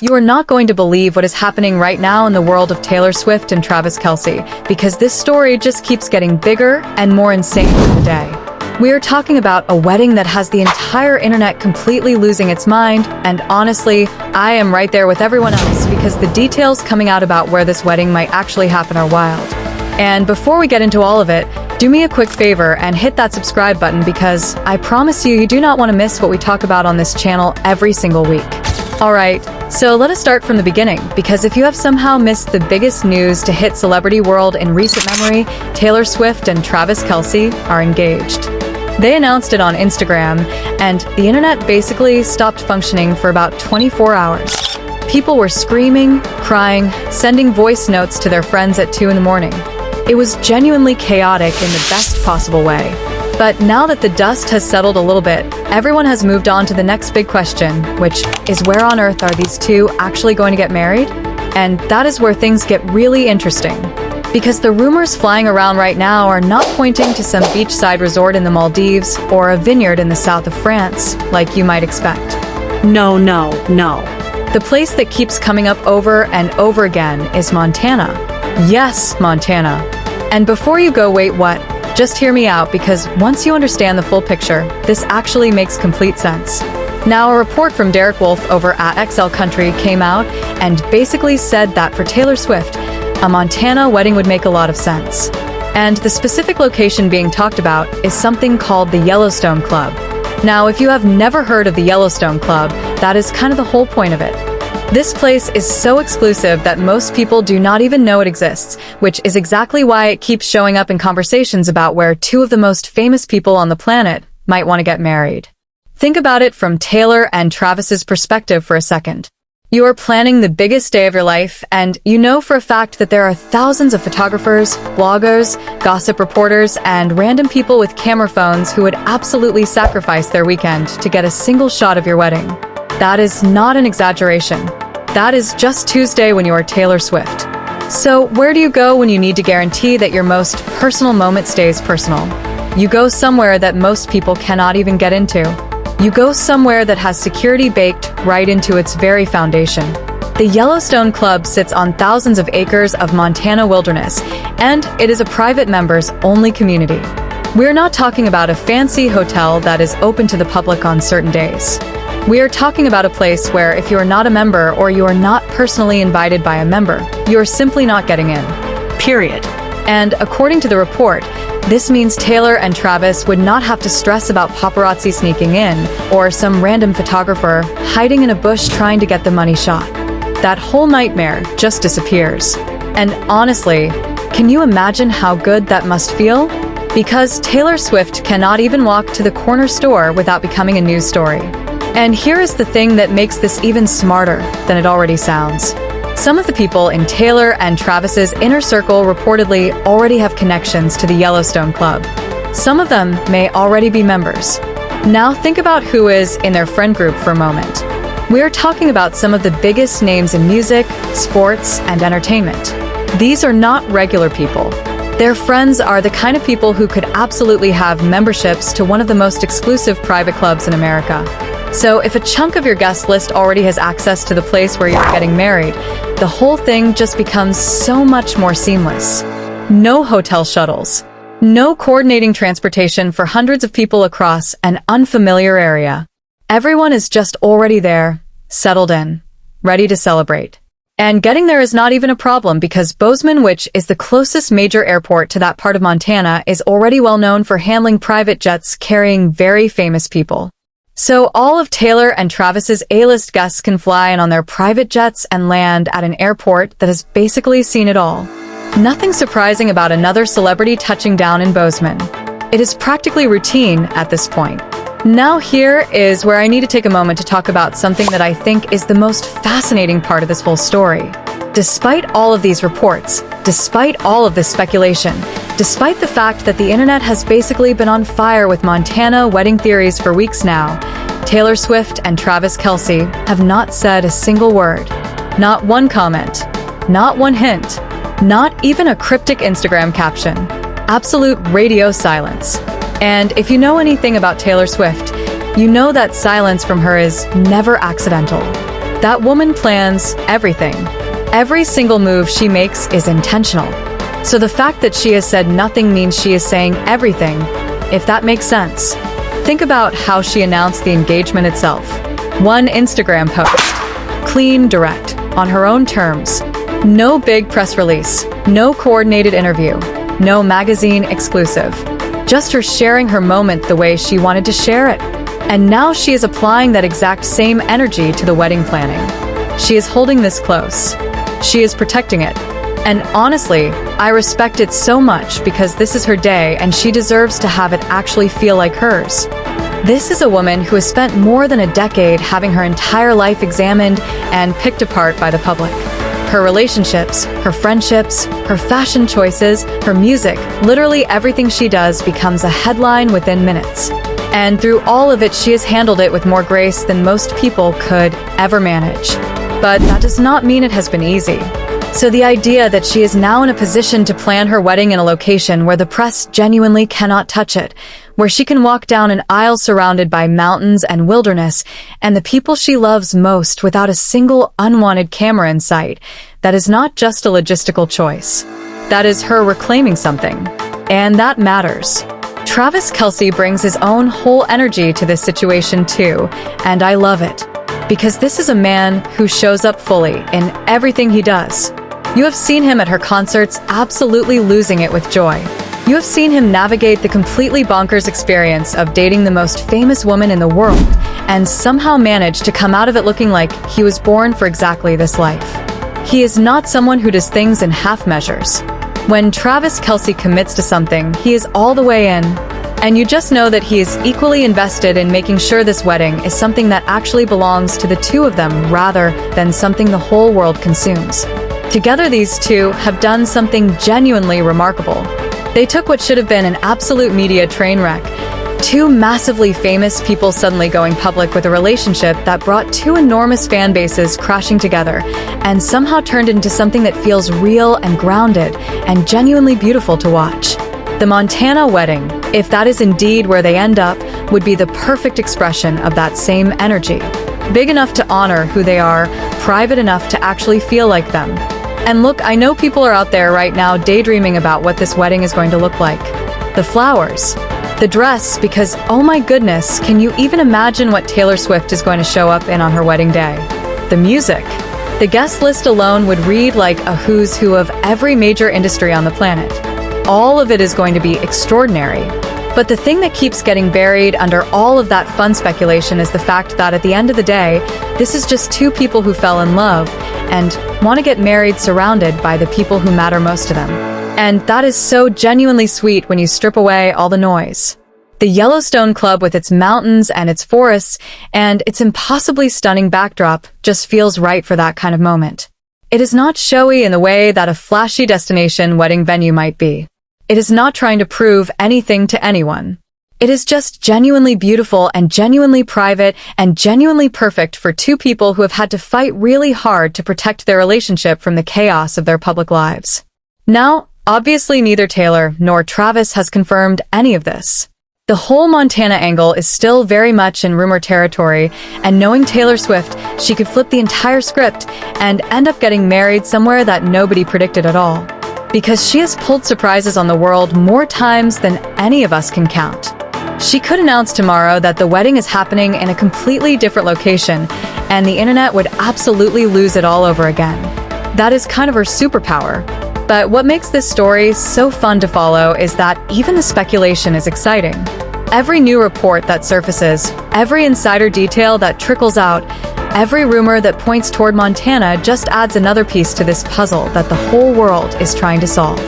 You are not going to believe what is happening right now in the world of Taylor Swift and Travis Kelce, because this story just keeps getting bigger and more insane by the day. We are talking about a wedding that has the entire internet completely losing its mind, and honestly, I am right there with everyone else because the details coming out about where this wedding might actually happen are wild. And before we get into all of it, do me a quick favor and hit that subscribe button because I promise you do not want to miss what we talk about on this channel every single week. Alright, so let us start from the beginning, because if you have somehow missed the biggest news to hit celebrity world in recent memory, Taylor Swift and Travis Kelce are engaged. They announced it on Instagram, and the internet basically stopped functioning for about 24 hours. People were screaming, crying, sending voice notes to their friends at 2 in the morning. It was genuinely chaotic in the best possible way. But now that the dust has settled a little bit, everyone has moved on to the next big question, which is where on earth are these two actually going to get married? And that is where things get really interesting. Because the rumors flying around right now are not pointing to some beachside resort in the Maldives or a vineyard in the south of France, like you might expect. No. The place that keeps coming up over and over again is Montana. Yes, Montana. And before you go, wait, what? Just hear me out, because once you understand the full picture, this actually makes complete sense. Now, a report from Derek Wolf over at XL Country came out and basically said that for Taylor Swift, a Montana wedding would make a lot of sense. And the specific location being talked about is something called the Yellowstone Club. Now, if you have never heard of the Yellowstone Club, that is kind of the whole point of it. This place is so exclusive that most people do not even know it exists, which is exactly why it keeps showing up in conversations about where two of the most famous people on the planet might want to get married. Think about it from Taylor and Travis's perspective for a second. You are planning the biggest day of your life, and you know for a fact that there are thousands of photographers, bloggers, gossip reporters, and random people with camera phones who would absolutely sacrifice their weekend to get a single shot of your wedding. That is not an exaggeration. That is just Tuesday when you are Taylor Swift. So where do you go when you need to guarantee that your most personal moment stays personal? You go somewhere that most people cannot even get into. You go somewhere that has security baked right into its very foundation. The Yellowstone Club sits on thousands of acres of Montana wilderness, and it is a private members-only community. We're not talking about a fancy hotel that is open to the public on certain days. We are talking about a place where if you are not a member or you are not personally invited by a member, you are simply not getting in. Period. And according to the report, this means Taylor and Travis would not have to stress about paparazzi sneaking in or some random photographer hiding in a bush trying to get the money shot. That whole nightmare just disappears. And honestly, can you imagine how good that must feel? Because Taylor Swift cannot even walk to the corner store without becoming a news story. And here is the thing that makes this even smarter than it already sounds. Some of the people in Taylor and Travis's inner circle reportedly already have connections to the Yellowstone Club. Some of them may already be members. Now think about who is in their friend group for a moment. We are talking about some of the biggest names in music, sports, and entertainment. These are not regular people. Their friends are the kind of people who could absolutely have memberships to one of the most exclusive private clubs in America. So if a chunk of your guest list already has access to the place where you're getting married, the whole thing just becomes so much more seamless. No hotel shuttles. No coordinating transportation for hundreds of people across an unfamiliar area. Everyone is just already there, settled in, ready to celebrate. And getting there is not even a problem because Bozeman, which is the closest major airport to that part of Montana, is already well known for handling private jets carrying very famous people. So all of Taylor and Travis's A-list guests can fly in on their private jets and land at an airport that has basically seen it all. Nothing surprising about another celebrity touching down in Bozeman. It is practically routine at this point. Now here is where I need to take a moment to talk about something that I think is the most fascinating part of this whole story. Despite all of these reports, despite all of this speculation, despite the fact that the internet has basically been on fire with Montana wedding theories for weeks now, Taylor Swift and Travis Kelce have not said a single word. Not one comment. Not one hint. Not even a cryptic Instagram caption. Absolute radio silence. And if you know anything about Taylor Swift, you know that silence from her is never accidental. That woman plans everything. Every single move she makes is intentional. So the fact that she has said nothing means she is saying everything, if that makes sense. Think about how she announced the engagement itself. One Instagram post. Clean, direct, on her own terms. No big press release, no coordinated interview, no magazine exclusive. Just her sharing her moment the way she wanted to share it. And now she is applying that exact same energy to the wedding planning. She is holding this close. She is protecting it. And honestly, I respect it so much because this is her day and she deserves to have it actually feel like hers. This is a woman who has spent more than a decade having her entire life examined and picked apart by the public. Her relationships, her friendships, her fashion choices, her music, literally everything she does becomes a headline within minutes. And through all of it, she has handled it with more grace than most people could ever manage. But that does not mean it has been easy. So the idea that she is now in a position to plan her wedding in a location where the press genuinely cannot touch it, where she can walk down an aisle surrounded by mountains and wilderness, and the people she loves most without a single unwanted camera in sight, that is not just a logistical choice. That is her reclaiming something. And that matters. Travis Kelce brings his own whole energy to this situation too, and I love it. Because this is a man who shows up fully in everything he does. You have seen him at her concerts absolutely losing it with joy. You have seen him navigate the completely bonkers experience of dating the most famous woman in the world and somehow manage to come out of it looking like he was born for exactly this life. He is not someone who does things in half measures. When Travis Kelce commits to something, he is all the way in. And you just know that he is equally invested in making sure this wedding is something that actually belongs to the two of them rather than something the whole world consumes. Together, these two have done something genuinely remarkable. They took what should have been an absolute media train wreck, two massively famous people suddenly going public with a relationship that brought two enormous fan bases crashing together, and somehow turned into something that feels real and grounded and genuinely beautiful to watch. The Montana wedding, if that is indeed where they end up, would be the perfect expression of that same energy. Big enough to honor who they are, private enough to actually feel like them. And look, I know people are out there right now daydreaming about what this wedding is going to look like. The flowers, the dress, because oh my goodness, can you even imagine what Taylor Swift is going to show up in on her wedding day? The music. The guest list alone would read like a who's who of every major industry on the planet. All of it is going to be extraordinary. But the thing that keeps getting buried under all of that fun speculation is the fact that at the end of the day, this is just two people who fell in love and want to get married surrounded by the people who matter most to them. And that is so genuinely sweet when you strip away all the noise. The Yellowstone Club with its mountains and its forests and its impossibly stunning backdrop just feels right for that kind of moment. It is not showy in the way that a flashy destination wedding venue might be. It is not trying to prove anything to anyone. It is just genuinely beautiful and genuinely private and genuinely perfect for two people who have had to fight really hard to protect their relationship from the chaos of their public lives. Now, obviously neither Taylor nor Travis has confirmed any of this. The whole Montana angle is still very much in rumor territory, and knowing Taylor Swift, she could flip the entire script and end up getting married somewhere that nobody predicted at all. Because she has pulled surprises on the world more times than any of us can count. She could announce tomorrow that the wedding is happening in a completely different location, and the internet would absolutely lose it all over again. That is kind of her superpower. But what makes this story so fun to follow is that even the speculation is exciting. Every new report that surfaces, every insider detail that trickles out, every rumor that points toward Montana just adds another piece to this puzzle that the whole world is trying to solve.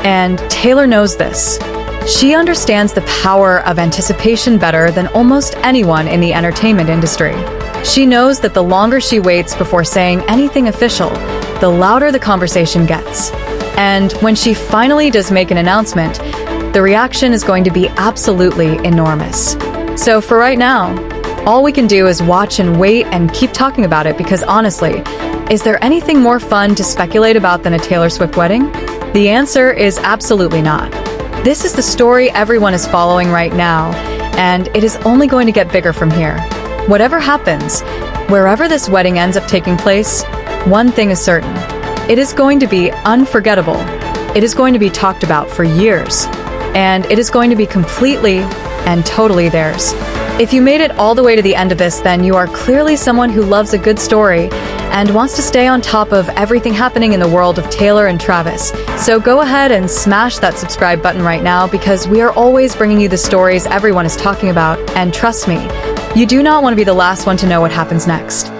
And Taylor knows this. She understands the power of anticipation better than almost anyone in the entertainment industry. She knows that the longer she waits before saying anything official, the louder the conversation gets. And when she finally does make an announcement, the reaction is going to be absolutely enormous. So for right now, all we can do is watch and wait and keep talking about it because honestly, is there anything more fun to speculate about than a Taylor Swift wedding? The answer is absolutely not. This is the story everyone is following right now, and it is only going to get bigger from here. Whatever happens, Wherever this wedding ends up taking place, one thing is certain. It is going to be unforgettable. It is going to be talked about for years. And it is going to be completely and totally theirs. If you made it all the way to the end of this, then you are clearly someone who loves a good story and wants to stay on top of everything happening in the world of Taylor and Travis. So go ahead and smash that subscribe button right now, because we are always bringing you the stories everyone is talking about. And trust me, you do not want to be the last one to know what happens next.